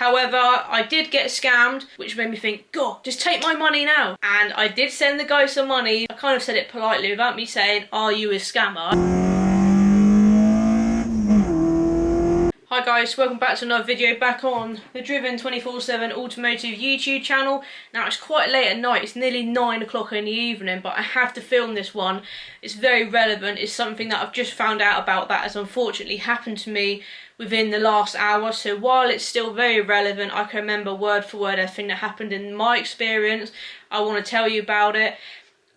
However, I did get scammed, which made me think, God, just take my money now. And I did send the guy some money. I kind of said it politely without me saying, are you a scammer? Hi guys, welcome back to another video back on the Driven 24/7 Automotive YouTube channel. Now it's quite late at night, it's nearly 9 o'clock in the evening, but I have to film this one. It's very relevant, it's something that I've just found out about that has unfortunately happened to me within the last hour. So while it's still very relevant, I can remember word for word everything that happened in my experience. I want to tell you about it.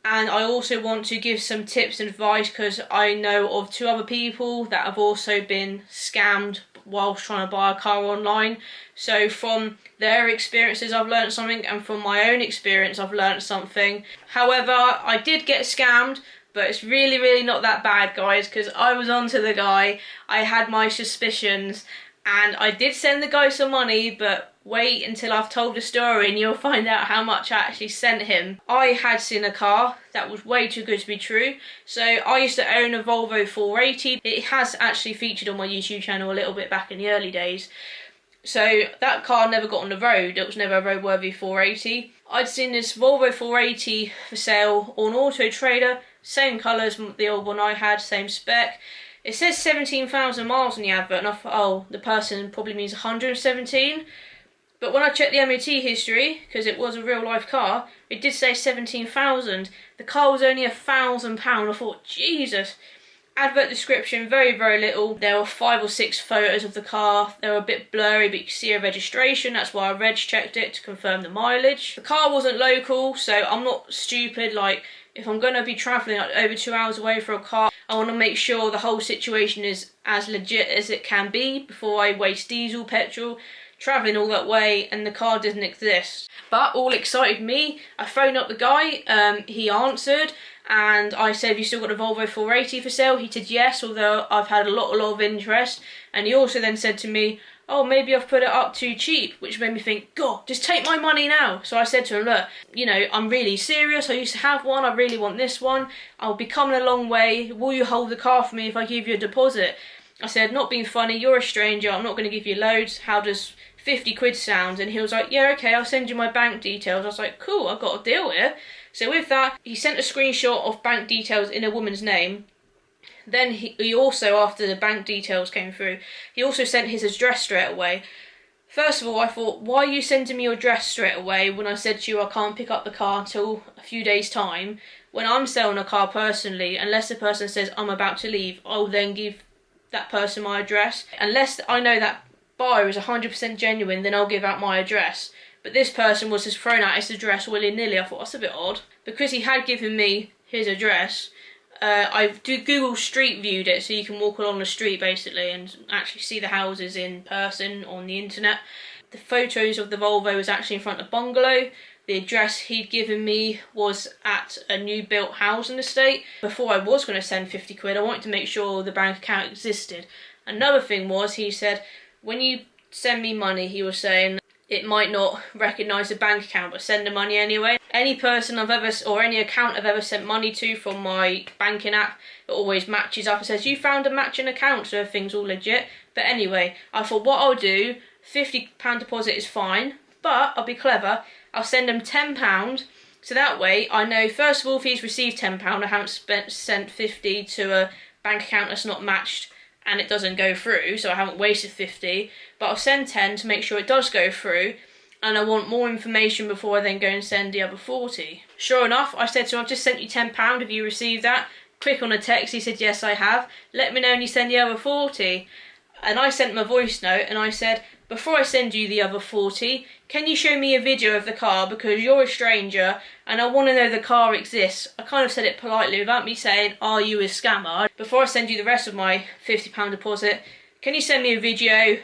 And I also want to give some tips and advice because I know of 2 other people that have also been scammed whilst trying to buy a car online. So from their experiences I've learned something, and from my own experience I've learned something. However, I did get scammed, but it's really not that bad, guys, because I was onto the guy. I had my suspicions and I did send the guy some money, but wait until I've told the story and you'll find out how much I actually sent him. I had seen a car that was way too good to be true. So I used to own a Volvo 480. It has actually featured on my YouTube channel a little bit back in the early days. So that car never got on the road. It was never a roadworthy 480. I'd seen this Volvo 480 for sale on Auto Trader. Same colour as the old one I had, same spec. It says 17,000 miles on the advert, and I thought, oh, the person probably means 117. But when I checked the MOT history, because it was a real life car, it did say 17,000. The car was only £1,000. I thought, Jesus. Advert description, very little. There were 5 or 6 photos of the car. They were a bit blurry, but you can see a registration. That's why I reg checked it to confirm the mileage. The car wasn't local, so I'm not stupid. Like, if I'm going to be travelling like over 2 hours away for a car, I want to make sure the whole situation is as legit as it can be before I waste diesel, petrol, travelling all that way, and the car doesn't exist. But all excited me, I phoned up the guy, he answered, and I said, have you still got the Volvo 480 for sale? He said yes, although I've had a lot of interest. And he also then said to me, oh, maybe I've put it up too cheap, which made me think, God, just take my money now. So I said to him, look, you know, I'm really serious. I used to have one. I really want this one. I'll be coming a long way. Will you hold the car for me if I give you a deposit? I said, not being funny, you're a stranger. I'm not going to give you loads. How does 50 quid sound? And he was like, yeah, okay, I'll send you my bank details. I was like, cool, I've got a deal here. So with that, he sent a screenshot of bank details in a woman's name. Then he also, after the bank details came through, he also sent his address straight away. First of all, I thought, why are you sending me your address straight away when I said to you I can't pick up the car until a few days' time? When I'm selling a car personally, unless the person says I'm about to leave, I'll then give that person my address. Unless I know that buyer is 100% genuine, then I'll give out my address. But this person was just thrown out his address willy-nilly. I thought, that's a bit odd. Because he had given me his address, I Google Street Viewed it, so you can walk along the street basically and actually see the houses in person on the internet. The photos of the Volvo was actually in front of a bungalow. The address he'd given me was at a new built housing estate. Before I was going to send 50 quid, I wanted to make sure the bank account existed. Another thing was, he said, when you send me money, he was saying, it might not recognise the bank account, but send the money anyway. Any person I've ever, or any account I've ever sent money to from my banking app, it always matches up and says, you found a matching account, so everything's all legit. But anyway, I thought what I'll do, £50 deposit is fine, but I'll be clever. I'll send him £10, so that way I know, first of all, if he's received £10, I haven't sent 50 to a bank account that's not matched and it doesn't go through, so I haven't wasted 50, but I'll send 10 to make sure it does go through, and I want more information before I then go and send the other 40. Sure enough, I said to him, I've just sent you £10, have you received that? Quick on a text, he said, yes, I have. Let me know when you send the other 40. And I sent him a voice note, and I said, before I send you the other 40, can you show me a video of the car, because you're a stranger and I want to know the car exists. I kind of said it politely without me saying, are you a scammer? Before I send you the rest of my £50 deposit, can you send me a video?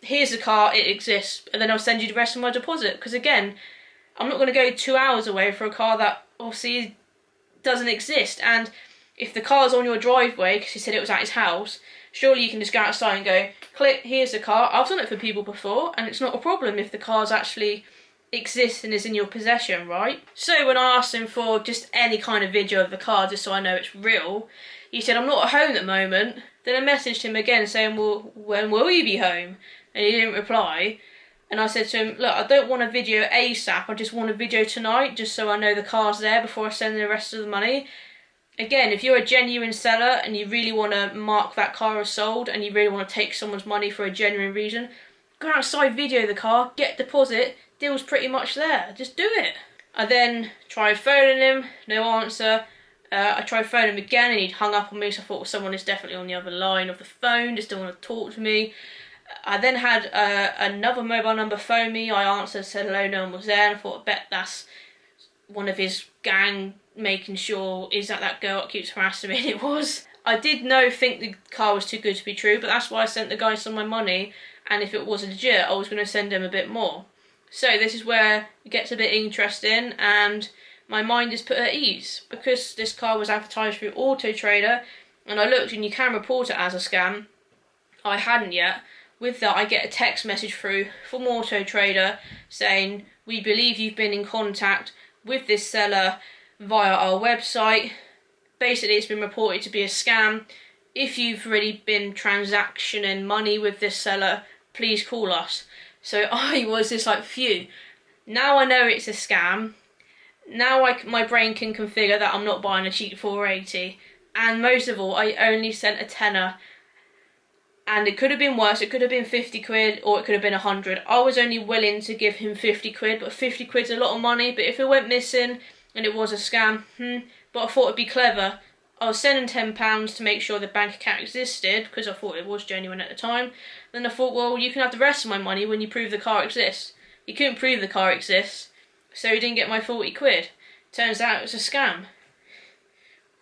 Here's the car, it exists, and then I'll send you the rest of my deposit. Because again, I'm not going to go 2 hours away for a car that obviously doesn't exist. And if the car's on your driveway, because he said it was at his house, surely you can just go outside and go, click, here's the car. I've done it for people before, and it's not a problem if the car's actually exists and is in your possession, right? So when I asked him for just any kind of video of the car, just so I know it's real, he said, I'm not at home at the moment. Then I messaged him again saying, well, when will you be home? And he didn't reply. And I said to him, look, I don't want a video ASAP, I just want a video tonight, just so I know the car's there before I send the rest of the money. Again, if you're a genuine seller and you really want to mark that car as sold and you really want to take someone's money for a genuine reason, go outside, video the car, get deposit, deal's pretty much there, just do it. I then tried phoning him, no answer. I tried phoning him again and he'd hung up on me, so I thought, well, someone is definitely on the other line of the phone, just don't want to talk to me. I then had another mobile number phone me. I answered, said hello, no one was there, and I thought, I bet that's one of his gang making sure, is that girl that keeps harassing me, and it was. I did think the car was too good to be true, but that's why I sent the guy some of my money, and if it was legit, I was going to send him a bit more. So this is where it gets a bit interesting, and my mind is put at ease, because this car was advertised through Auto Trader, and I looked and you can report it as a scam. I hadn't yet. With that, I get a text message through from Auto Trader saying, we believe you've been in contact with this seller via our website. Basically, it's been reported to be a scam. If you've really been transactioning money with this seller, please call us. So I was just like, phew. Now I know it's a scam. Now my brain can configure that I'm not buying a cheap 480. And most of all, I only sent a tenner. And it could have been worse. It could have been 50 quid or it could have been 100. I was only willing to give him 50 quid, but 50 quid's a lot of money. But if it went missing and it was a scam, but I thought it'd be clever. I was sending £10 to make sure the bank account existed, because I thought it was genuine at the time. Then I thought, well, you can have the rest of my money when you prove the car exists. He couldn't prove the car exists, so he didn't get my 40 quid. Turns out it was a scam.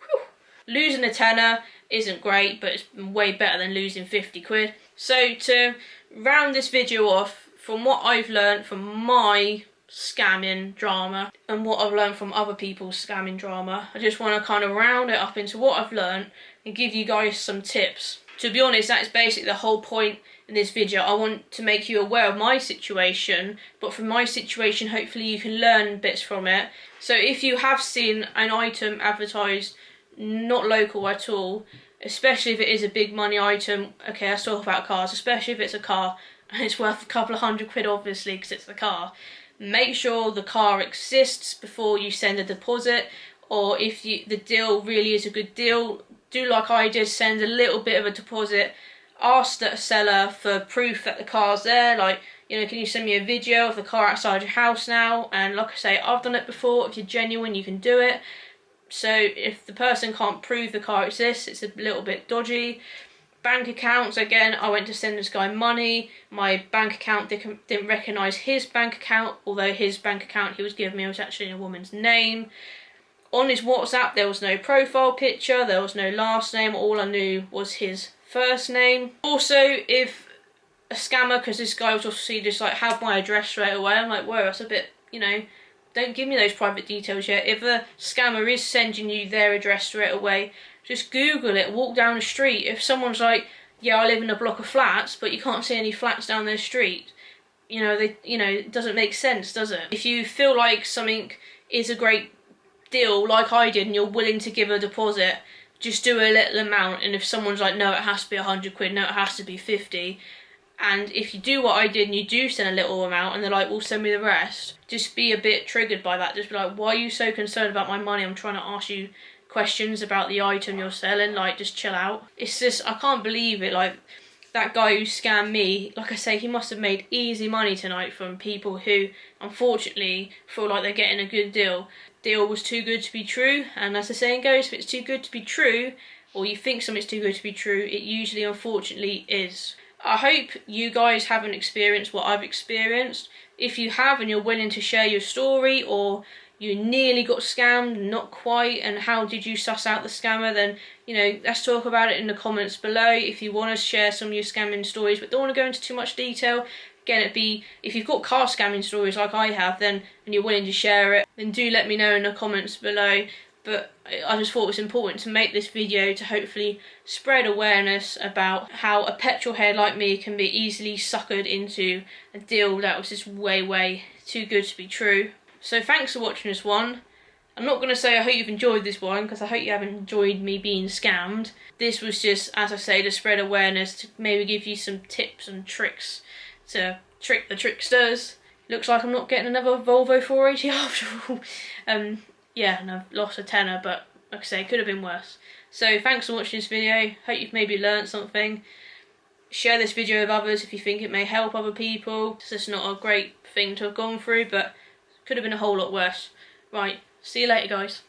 Whew. Losing a tenner isn't great, but it's way better than losing 50 quid. So to round this video off, from what I've learned from my scamming drama and what I've learned from other people's scamming drama, I just want to kind of round it up into what I've learned and give you guys some tips. To be honest, that's basically the whole point in this video. I want to make you aware of my situation, but from my situation hopefully you can learn bits from it. So if you have seen an item advertised not local at all, especially if it is a big money item, okay, let's talk about cars, especially if it's a car and it's worth a couple of £100 obviously because it's the car, make sure the car exists before you send a deposit. Or if the deal really is a good deal, do like I did, send a little bit of a deposit. Ask the seller for proof that the car's there, like, you know, can you send me a video of the car outside your house now? And like I say, I've done it before. If you're genuine, you can do it. So if the person can't prove the car exists, it's a little bit dodgy. Bank accounts, again, I went to send this guy money. My bank account didn't recognise his bank account, although his bank account he was giving me was actually a woman's name. On his WhatsApp, there was no profile picture, there was no last name, all I knew was his first name. Also, if a scammer, because this guy was obviously just like, have my address straight away, I'm like, whoa, that's a bit, you know, don't give me those private details yet. If a scammer is sending you their address straight away, just Google it, walk down the street. If someone's like, yeah, I live in a block of flats, but you can't see any flats down their street, it doesn't make sense, does it? If you feel like something is a great deal, like I did, and you're willing to give a deposit, just do a little amount. And if someone's like, no, it has to be 100 quid, no, it has to be 50, and if you do what I did and you do send a little amount and they're like, well, send me the rest, just be a bit triggered by that. Just be like, why are you so concerned about my money? I'm trying to ask you questions about the item you're selling, like, just chill out. It's just, I can't believe it, like, that guy who scammed me, like I say, he must have made easy money tonight from people who, unfortunately, feel like they're getting a good deal. Deal was too good to be true, and as the saying goes, if it's too good to be true, or you think something's too good to be true, it usually, unfortunately, is. I hope you guys haven't experienced what I've experienced. If you have and you're willing to share your story, or you nearly got scammed, not quite, and how did you suss out the scammer, then, let's talk about it in the comments below. If you want to share some of your scamming stories but don't want to go into too much detail, again, it'd be, if you've got car scamming stories like I have, then, and you're willing to share it, then do let me know in the comments below. But I just thought it was important to make this video to hopefully spread awareness about how a petrol head like me can be easily suckered into a deal that was just way, way too good to be true. So thanks for watching this one. I'm not going to say I hope you've enjoyed this one, because I hope you haven't enjoyed me being scammed. This was just, as I say, to spread awareness, to maybe give you some tips and tricks to Trick the tricksters. Looks like I'm not getting another Volvo 480 after all. Yeah, and I've lost a tenner, but like I say, it could have been worse. So thanks for watching this video. Hope you've maybe learnt something. Share this video with others if you think it may help other people. It's just not a great thing to have gone through, but could have been a whole lot worse. Right, see you later, guys.